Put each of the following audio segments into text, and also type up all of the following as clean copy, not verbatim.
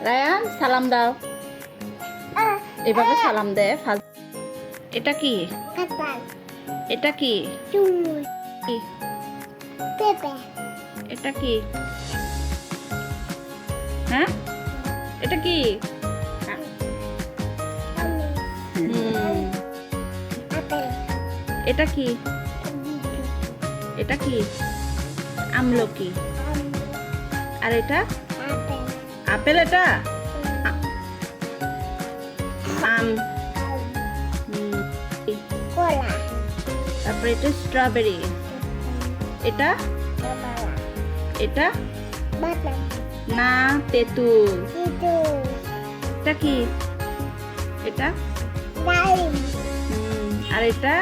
Ryan সালাম দাও। এভাবে সালাম দে। এটা কি? কাঁঠাল, এটা কি? তরমুজ, কি? পেঁপে, এটা কি? হ্যাঁ, এটা কি? হুম, আপেল, এটা কি? এটা কি? আমলকি। আর এটা আপেল, আপেল। এটা আম। হুম, কলা, তারপরে এটা স্ট্রবেরি। এটা কমলা, এটা বাদাম, না, তেঁতুল। চিতু, এটা কি? এটা ডালিম, আর এটা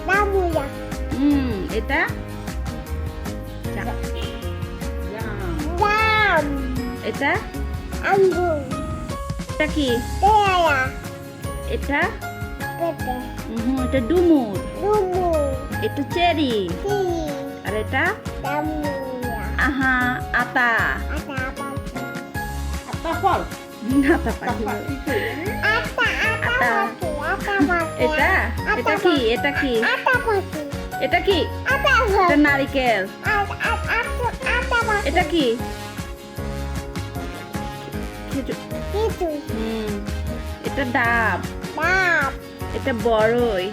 জামুরা, এটা জাম, এটা আঙ্গুর, এটা কি? পেয়ারা, এটা পেঁপে, এটা ডুমুর। ডুমু, এটা চেরি। চিনি, আর এটা জামুরা, আহা, আতা। আটা পাখি, আতা ফল। আতা পাখি বলে। আটা আটা। পাখি, আটা পাখি, এটা এটা কি? এটা কি? আটা পাখি, এটা কি? আটা এটা পাখি, নারিকেল। আটা পাখি, এটা কি? খেজুর। চিতু, এটা ডাব। ডাব, এটা বড়ই।